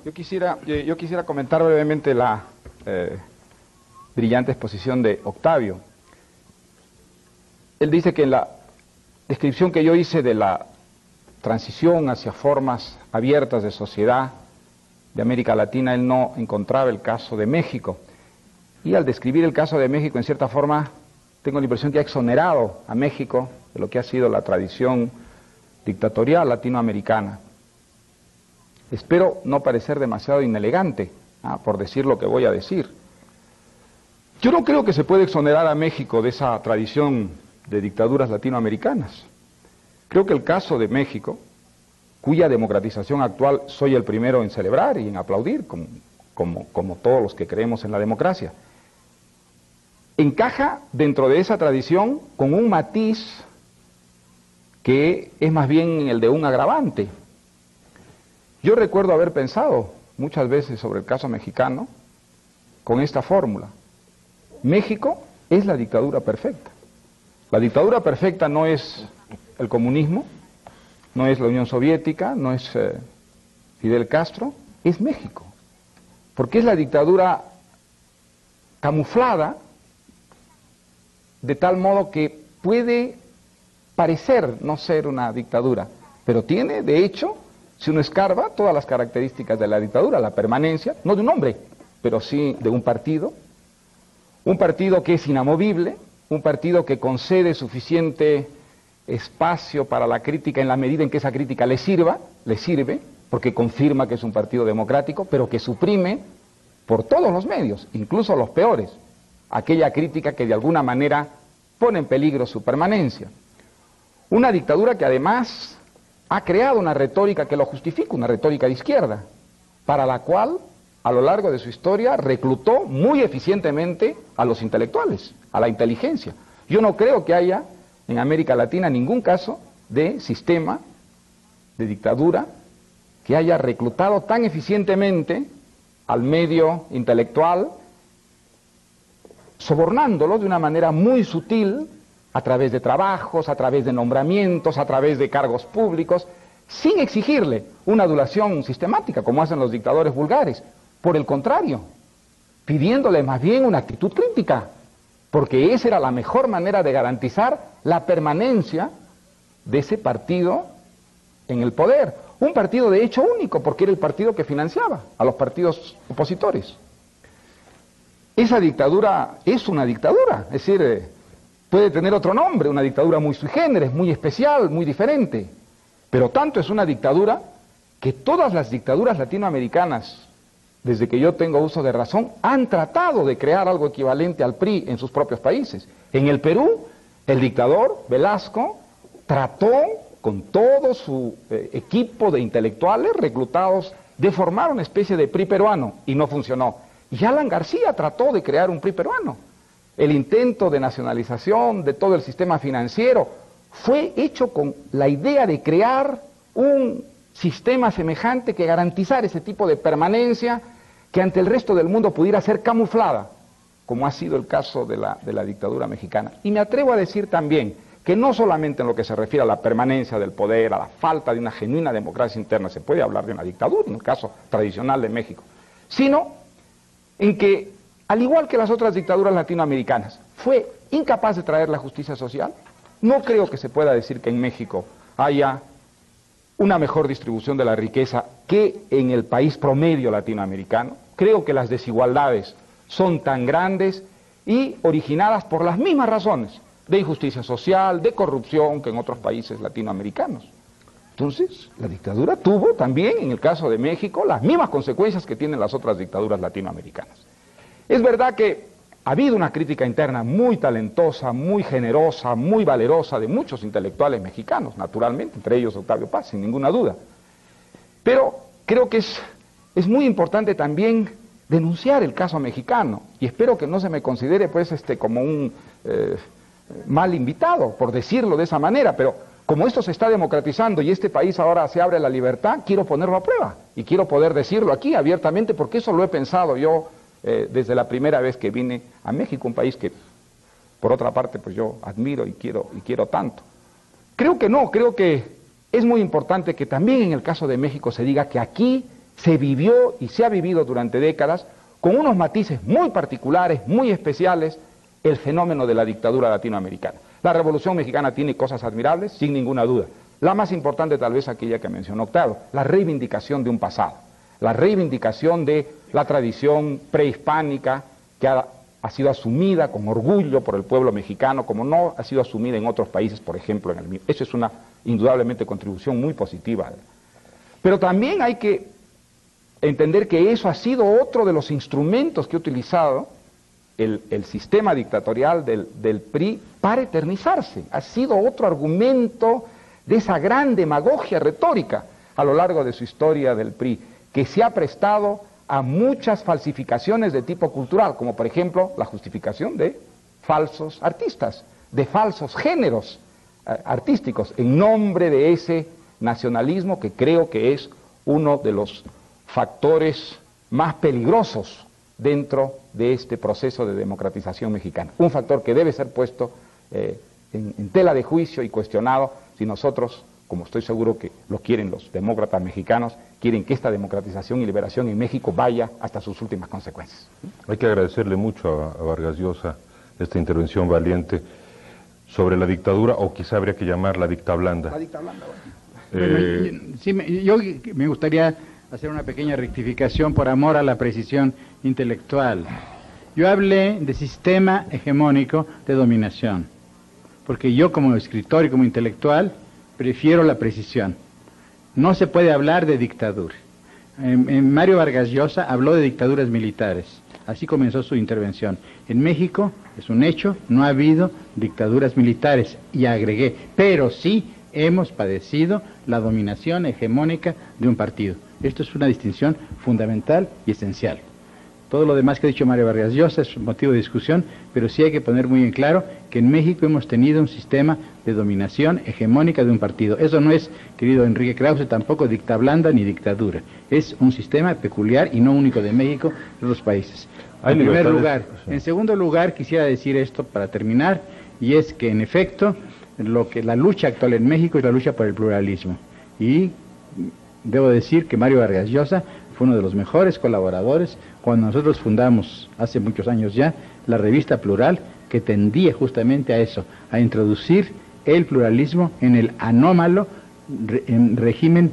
Yo quisiera comentar brevemente la brillante exposición de Octavio. Él dice que en la descripción que yo hice de la transición hacia formas abiertas de sociedad de América Latina, él no encontraba el caso de México. Y al describir el caso de México, en cierta forma, tengo la impresión que ha exonerado a México de lo que ha sido la tradición dictatorial latinoamericana. Espero no parecer demasiado inelegante, por decir lo que voy a decir. Yo no creo que se pueda exonerar a México de esa tradición de dictaduras latinoamericanas. Creo que el caso de México, cuya democratización actual soy el primero en celebrar y en aplaudir, como todos los que creemos en la democracia, encaja dentro de esa tradición con un matiz que es más bien el de un agravante. Yo recuerdo haber pensado muchas veces sobre el caso mexicano con esta fórmula: México es la dictadura perfecta. La dictadura perfecta no es el comunismo, no es la Unión Soviética, no es Fidel Castro, es México. Porque es la dictadura camuflada de tal modo que puede parecer no ser una dictadura, pero tiene, de hecho, si uno escarba, todas las características de la dictadura: la permanencia, no de un hombre, pero sí de un partido que es inamovible, un partido que concede suficiente espacio para la crítica en la medida en que esa crítica le sirve, porque confirma que es un partido democrático, pero que suprime por todos los medios, incluso los peores, aquella crítica que de alguna manera pone en peligro su permanencia. Una dictadura que además ha creado una retórica que lo justifica, una retórica de izquierda, para la cual a lo largo de su historia reclutó muy eficientemente a los intelectuales, a la inteligencia. Yo no creo que haya en América Latina ningún caso de sistema de dictadura que haya reclutado tan eficientemente al medio intelectual, sobornándolo de una manera muy sutil, a través de trabajos, a través de nombramientos, a través de cargos públicos, sin exigirle una adulación sistemática, como hacen los dictadores vulgares. Por el contrario, pidiéndole más bien una actitud crítica, porque esa era la mejor manera de garantizar la permanencia de ese partido en el poder. Un partido de hecho único, porque era el partido que financiaba a los partidos opositores. Esa dictadura es una dictadura, es decir, puede tener otro nombre, una dictadura muy sui generis, muy especial, muy diferente, pero tanto es una dictadura que todas las dictaduras latinoamericanas, desde que yo tengo uso de razón, han tratado de crear algo equivalente al PRI en sus propios países. En el Perú, el dictador Velasco trató con todo su equipo de intelectuales reclutados de formar una especie de PRI peruano, y no funcionó. Y Alan García trató de crear un PRI peruano. El intento de nacionalización de todo el sistema financiero fue hecho con la idea de crear un sistema semejante que garantizara ese tipo de permanencia que ante el resto del mundo pudiera ser camuflada, como ha sido el caso de la dictadura mexicana. Y me atrevo a decir también que no solamente en lo que se refiere a la permanencia del poder, a la falta de una genuina democracia interna, se puede hablar de una dictadura, en el caso tradicional de México, sino en que, al igual que las otras dictaduras latinoamericanas, fue incapaz de traer la justicia social. No creo que se pueda decir que en México haya una mejor distribución de la riqueza que en el país promedio latinoamericano. Creo que las desigualdades son tan grandes y originadas por las mismas razones de injusticia social, de corrupción, que en otros países latinoamericanos. Entonces, la dictadura tuvo también, en el caso de México, las mismas consecuencias que tienen las otras dictaduras latinoamericanas. Es verdad que ha habido una crítica interna muy talentosa, muy generosa, muy valerosa de muchos intelectuales mexicanos, naturalmente, entre ellos Octavio Paz, sin ninguna duda. Pero creo que es muy importante también denunciar el caso mexicano, y espero que no se me considere pues como un mal invitado, por decirlo de esa manera, pero como esto se está democratizando y este país ahora se abre a la libertad, quiero ponerlo a prueba, y quiero poder decirlo aquí abiertamente, porque eso lo he pensado yo desde la primera vez que vine a México, un país que, por otra parte, pues yo admiro y quiero tanto. Creo que no, creo que es muy importante que también en el caso de México se diga que aquí se vivió y se ha vivido durante décadas con unos matices muy particulares, muy especiales, el fenómeno de la dictadura latinoamericana. La Revolución Mexicana tiene cosas admirables, sin ninguna duda. La más importante tal vez aquella que mencionó Octavio, la reivindicación de un pasado, la reivindicación de la tradición prehispánica que ha sido asumida con orgullo por el pueblo mexicano, como no ha sido asumida en otros países, por ejemplo en el mío. Eso es una indudablemente contribución muy positiva. Pero también hay que entender que eso ha sido otro de los instrumentos que ha utilizado el sistema dictatorial del PRI para eternizarse. Ha sido otro argumento de esa gran demagogia retórica a lo largo de su historia del PRI, que se ha prestado a muchas falsificaciones de tipo cultural, como por ejemplo la justificación de falsos artistas, de falsos géneros artísticos, en nombre de ese nacionalismo que creo que es uno de los factores más peligrosos dentro de este proceso de democratización mexicana. Un factor que debe ser puesto en tela de juicio y cuestionado si nosotros, como estoy seguro que lo quieren los demócratas mexicanos, quieren que esta democratización y liberación en México vaya hasta sus últimas consecuencias. Hay que agradecerle mucho a Vargas Llosa esta intervención valiente sobre la dictadura, o quizá habría que llamarla dictablanda. La dictablanda, yo me gustaría hacer una pequeña rectificación por amor a la precisión intelectual. Yo hablé de sistema hegemónico de dominación, porque yo como escritor y como intelectual prefiero la precisión. No se puede hablar de dictadura. Mario Vargas Llosa habló de dictaduras militares. Así comenzó su intervención. En México, es un hecho, no ha habido dictaduras militares. Y agregué, pero sí hemos padecido la dominación hegemónica de un partido. Esto es una distinción fundamental y esencial. Todo lo demás que ha dicho Mario Vargas Llosa es motivo de discusión, pero sí hay que poner muy en claro que en México hemos tenido un sistema de dominación hegemónica de un partido. Eso no es, querido Enrique Krause, tampoco dictablanda ni dictadura. Es un sistema peculiar y no único de México, de otros países. En primer lugar. En segundo lugar, quisiera decir esto para terminar, y es que en efecto, la lucha actual en México es la lucha por el pluralismo. Y debo decir que Mario Vargas Llosa fue uno de los mejores colaboradores cuando nosotros fundamos, hace muchos años ya, la revista Plural, que tendía justamente a eso, a introducir el pluralismo en el anómalo régimen